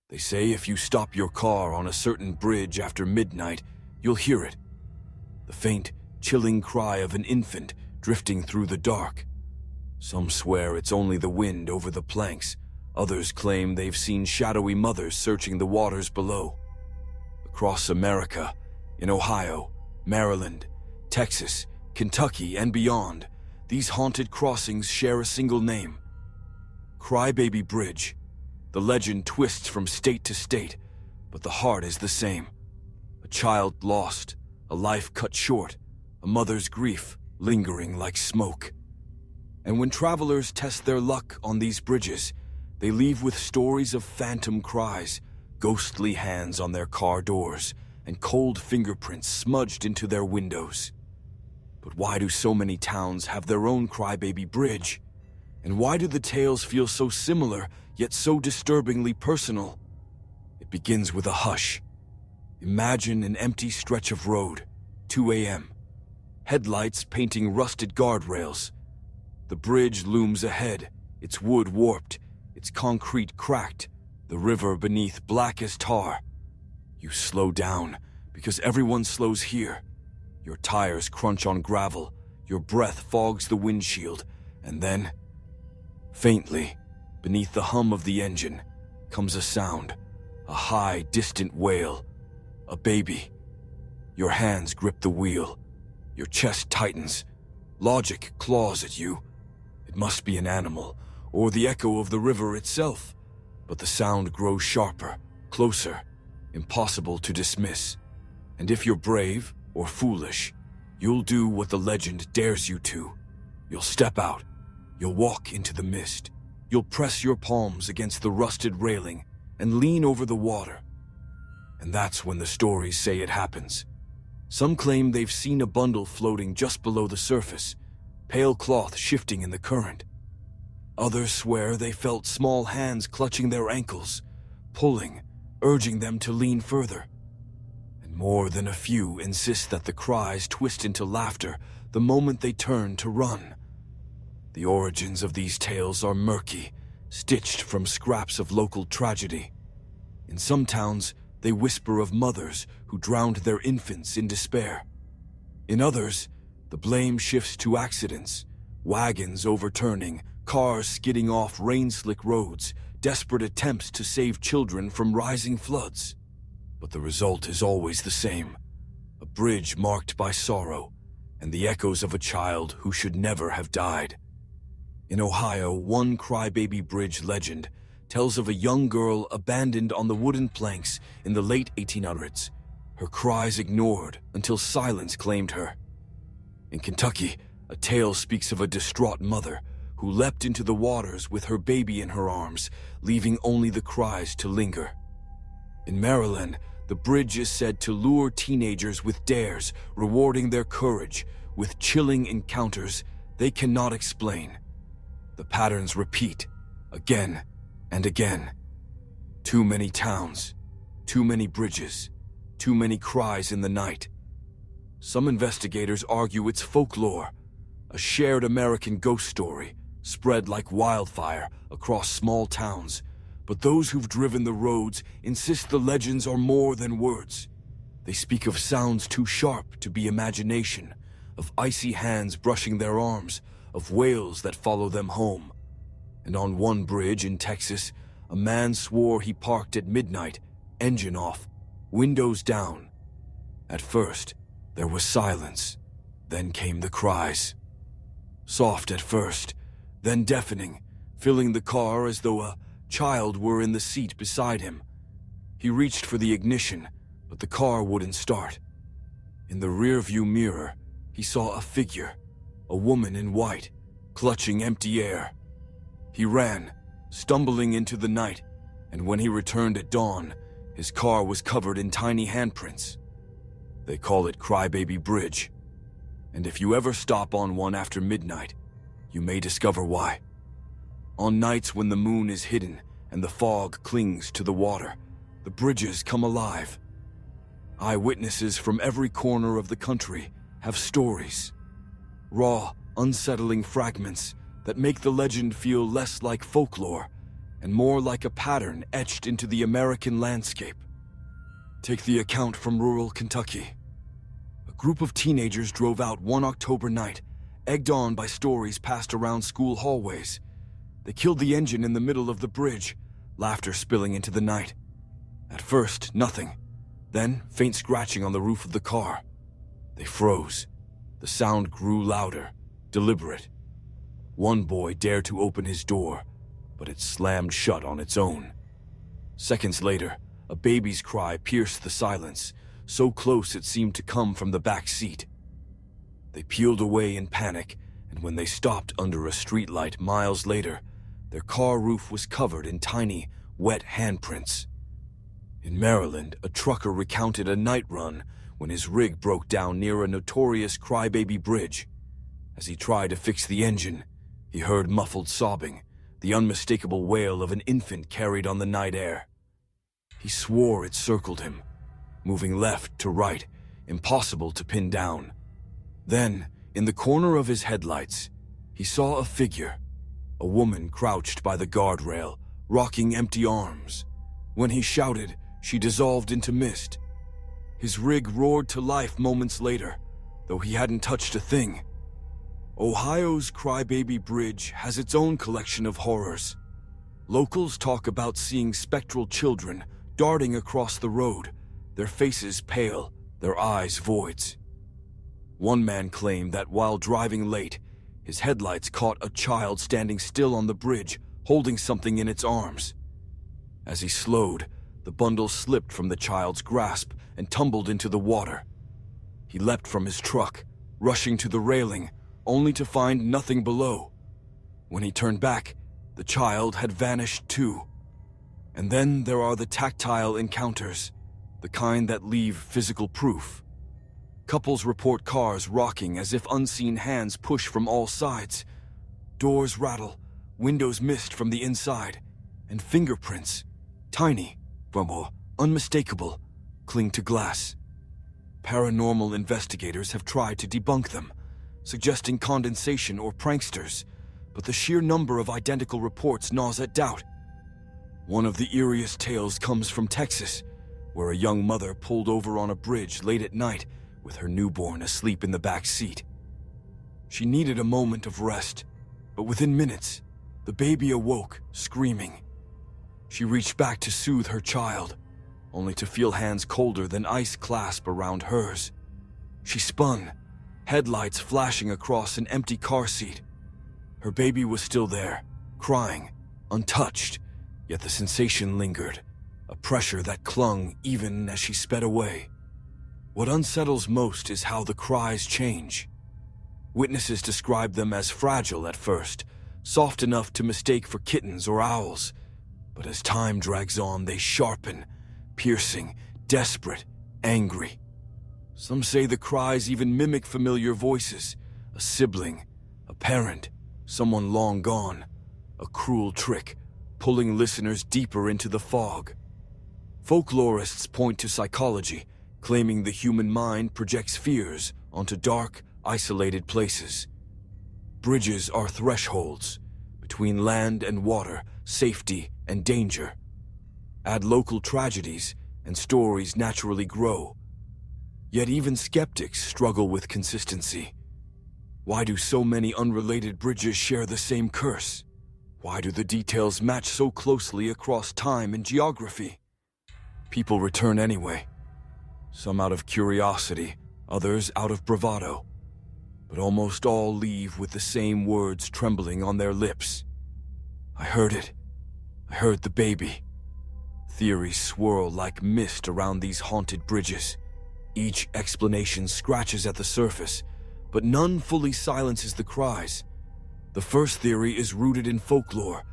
They say if you stop your car on a certain bridge after midnight, you'll hear it. The faint, chilling cry of an infant drifting through the dark. Some swear it's only the wind over the planks. Others claim they've seen shadowy mothers searching the waters below. Across America, in Ohio, Maryland, Texas, Kentucky, and beyond, these haunted crossings share a single name: Crybaby Bridge. The legend twists from state to state, but the heart is the same. A child lost, a life cut short, a mother's grief lingering like smoke. And when travelers test their luck on these bridges, they leave with stories of phantom cries, ghostly hands on their car doors, and cold fingerprints smudged into their windows. But why do so many towns have their own Crybaby Bridge? And why do the tales feel so similar, yet so disturbingly personal? It begins with a hush. Imagine an empty stretch of road, 2 a.m. Headlights painting rusted guardrails. The bridge looms ahead, its wood warped, its concrete cracked, the river beneath black as tar. You slow down, because everyone slows here. Your tires crunch on gravel, your breath fogs the windshield, and then, faintly, beneath the hum of the engine, comes a sound, a high, distant wail. A baby. Your hands grip the wheel. Your chest tightens. Logic claws at you. It must be an animal, or the echo of the river itself. But the sound grows sharper, closer, impossible to dismiss. And if you're brave or foolish, you'll do what the legend dares you to. You'll step out. You'll walk into the mist. You'll press your palms against the rusted railing and lean over the water. And that's when the stories say it happens. Some claim they've seen a bundle floating just below the surface, pale cloth shifting in the current. Others swear they felt small hands clutching their ankles, pulling, urging them to lean further. And more than a few insist that the cries twist into laughter the moment they turn to run. The origins of these tales are murky, stitched from scraps of local tragedy. In some towns, they whisper of mothers who drowned their infants in despair. In others, the blame shifts to accidents, wagons overturning, cars skidding off rain-slick roads, desperate attempts to save children from rising floods. But the result is always the same: a bridge marked by sorrow, and the echoes of a child who should never have died. In Ohio, one Crybaby Bridge legend tells of a young girl abandoned on the wooden planks in the late 1800s, her cries ignored until silence claimed her. In Kentucky, a tale speaks of a distraught mother who leapt into the waters with her baby in her arms, leaving only the cries to linger. In Maryland, the bridge is said to lure teenagers with dares, rewarding their courage with chilling encounters they cannot explain. The patterns repeat, again and again. Too many towns, too many bridges, too many cries in the night. Some investigators argue it's folklore, a shared American ghost story, spread like wildfire across small towns. But those who've driven the roads insist the legends are more than words. They speak of sounds too sharp to be imagination, of icy hands brushing their arms, of wails that follow them home. And on one bridge in Texas, a man swore he parked at midnight, engine off, windows down. At first, there was silence. Then came the cries. Soft at first, then deafening, filling the car as though a child were in the seat beside him. He reached for the ignition, but the car wouldn't start. In the rearview mirror, he saw a figure, a woman in white, clutching empty air. He ran, stumbling into the night, and when he returned at dawn, his car was covered in tiny handprints. They call it Crybaby Bridge, and if you ever stop on one after midnight, you may discover why. On nights when the moon is hidden and the fog clings to the water, the bridges come alive. Eyewitnesses from every corner of the country have stories. Raw, unsettling fragments that make the legend feel less like folklore and more like a pattern etched into the American landscape. Take the account from rural Kentucky. A group of teenagers drove out one October night, egged on by stories passed around school hallways. They killed the engine in the middle of the bridge, laughter spilling into the night. At first, nothing. Then, faint scratching on the roof of the car. They froze. The sound grew louder, deliberate. One boy dared to open his door, but it slammed shut on its own. Seconds later, a baby's cry pierced the silence, so close it seemed to come from the back seat. They peeled away in panic, and when they stopped under a streetlight miles later, their car roof was covered in tiny, wet handprints. In Maryland, a trucker recounted a night run when his rig broke down near a notorious Crybaby Bridge. As he tried to fix the engine, he heard muffled sobbing, the unmistakable wail of an infant carried on the night air. He swore it circled him, moving left to right, impossible to pin down. Then, in the corner of his headlights, he saw a figure, a woman crouched by the guardrail, rocking empty arms. When he shouted, she dissolved into mist. His rig roared to life moments later, though he hadn't touched a thing. Ohio's Crybaby Bridge has its own collection of horrors. Locals talk about seeing spectral children darting across the road, their faces pale, their eyes voids. One man claimed that while driving late, his headlights caught a child standing still on the bridge, holding something in its arms. As he slowed, the bundle slipped from the child's grasp and tumbled into the water. He leapt from his truck, rushing to the railing, only to find nothing below. When he turned back, the child had vanished too. And then there are the tactile encounters, the kind that leave physical proof. Couples report cars rocking as if unseen hands push from all sides. Doors rattle, windows mist from the inside, and fingerprints, tiny, but unmistakable, cling to glass. Paranormal investigators have tried to debunk them, suggesting condensation or pranksters, but the sheer number of identical reports gnaws at doubt. One of the eeriest tales comes from Texas, where a young mother pulled over on a bridge late at night with her newborn asleep in the back seat. She needed a moment of rest, but within minutes, the baby awoke, screaming. She reached back to soothe her child, only to feel hands colder than ice clasp around hers. She spun, headlights flashing across an empty car seat. Her baby was still there, crying, untouched, yet the sensation lingered, a pressure that clung even as she sped away. What unsettles most is how the cries change. Witnesses describe them as fragile at first, soft enough to mistake for kittens or owls, but as time drags on, they sharpen, piercing, desperate, angry. Some say the cries even mimic familiar voices, a sibling, a parent, someone long gone, a cruel trick, pulling listeners deeper into the fog. Folklorists point to psychology, claiming the human mind projects fears onto dark, isolated places. Bridges are thresholds between land and water, safety and danger. Add local tragedies, and stories naturally grow. Yet even skeptics struggle with consistency. Why do so many unrelated bridges share the same curse? Why do the details match so closely across time and geography? People return anyway. Some out of curiosity, others out of bravado. But almost all leave with the same words trembling on their lips. I heard it. I heard the baby. Theories swirl like mist around these haunted bridges. Each explanation scratches at the surface, but none fully silences the cries. The first theory is rooted in folklore,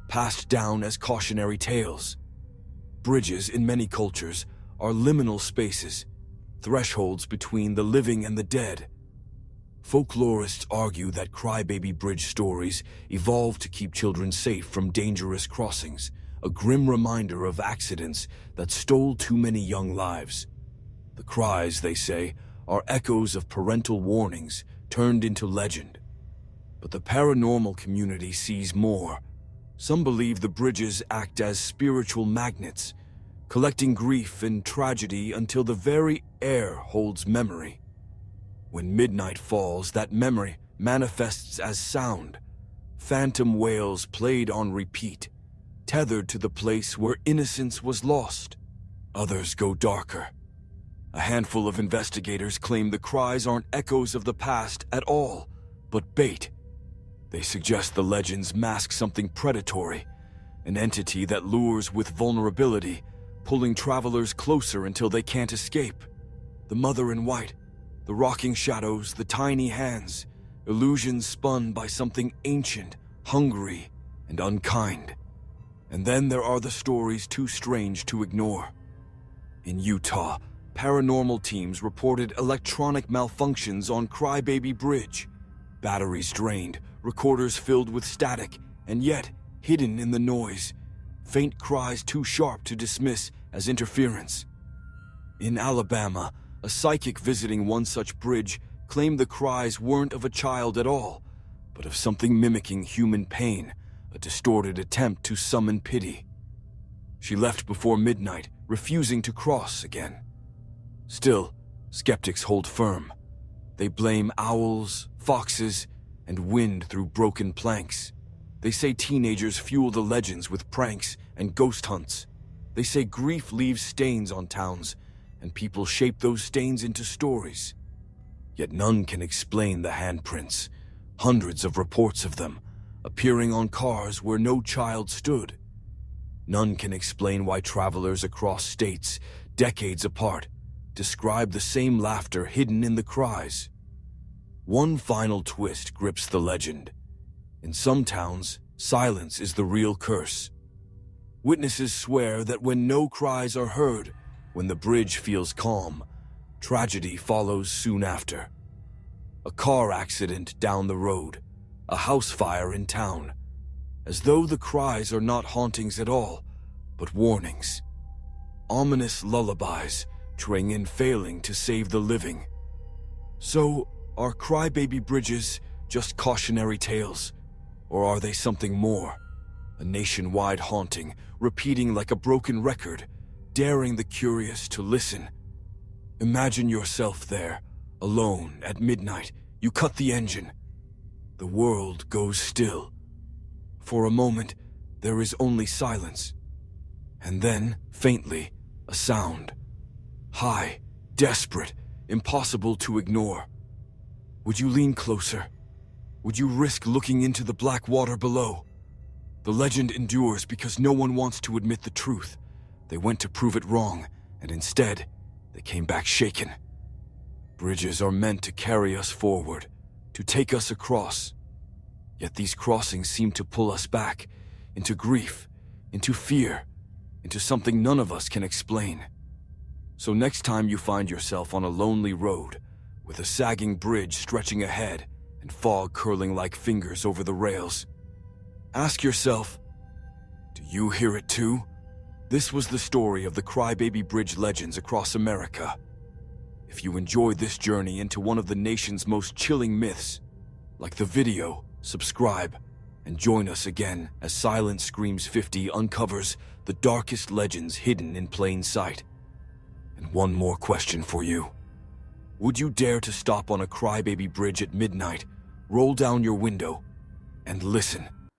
passed down as cautionary tales. Bridges in many cultures are liminal spaces, thresholds between the living and the dead. Folklorists argue that Crybaby Bridge stories evolved to keep children safe from dangerous crossings, a grim reminder of accidents that stole too many young lives. The cries, they say, are echoes of parental warnings turned into legend. But the paranormal community sees more, Some believe the bridges act as spiritual magnets, collecting grief and tragedy until the very air holds memory. When midnight falls, that memory manifests as sound, phantom wails played on repeat, tethered to the place where innocence was lost. Others go darker. A handful of investigators claim the cries aren't echoes of the past at all, but bait. They suggest the legends mask something predatory, an entity that lures with vulnerability, pulling travelers closer until they can't escape. The mother in white, the rocking shadows, the tiny hands, illusions spun by something ancient, hungry, and unkind. And then there are the stories too strange to ignore. In Utah, paranormal teams reported electronic malfunctions on Crybaby Bridge. Batteries drained, recorders filled with static, and yet, hidden in the noise, faint cries too sharp to dismiss as interference. In Alabama, a psychic visiting one such bridge claimed the cries weren't of a child at all, but of something mimicking human pain, a distorted attempt to summon pity. She left before midnight, refusing to cross again. Still, skeptics hold firm. They blame owls, foxes, and wind through broken planks. They say teenagers fuel the legends with pranks and ghost hunts. They say grief leaves stains on towns, and people shape those stains into stories. Yet none can explain the handprints, hundreds of reports of them, appearing on cars where no child stood. None can explain why travelers across states, decades apart, describe the same laughter hidden in the cries. One final twist grips the legend. In some towns, silence is the real curse. Witnesses swear that when no cries are heard, when the bridge feels calm, tragedy follows soon after. A car accident down the road, a house fire in town, as though the cries are not hauntings at all, but warnings. Ominous lullabies, tring in failing to save the living. So, are Crybaby Bridges just cautionary tales, or are they something more? A nationwide haunting, repeating like a broken record, daring the curious to listen. Imagine yourself there, alone at midnight. You cut the engine. The world goes still. For a moment, there is only silence. And then, faintly, a sound. High, desperate, impossible to ignore. Would you lean closer? Would you risk looking into the black water below? The legend endures because no one wants to admit the truth. They went to prove it wrong, and instead, they came back shaken. Bridges are meant to carry us forward, to take us across. Yet these crossings seem to pull us back, into grief, into fear, into something none of us can explain. So next time you find yourself on a lonely road, with a sagging bridge stretching ahead and fog curling like fingers over the rails, ask yourself, do you hear it too? This was the story of the Crybaby Bridge legends across America. If you enjoyed this journey into one of the nation's most chilling myths, like the video, subscribe, and join us again as Silent Screams 50 uncovers the darkest legends hidden in plain sight. And one more question for you. Would you dare to stop on a Crybaby Bridge at midnight, roll down your window, and listen?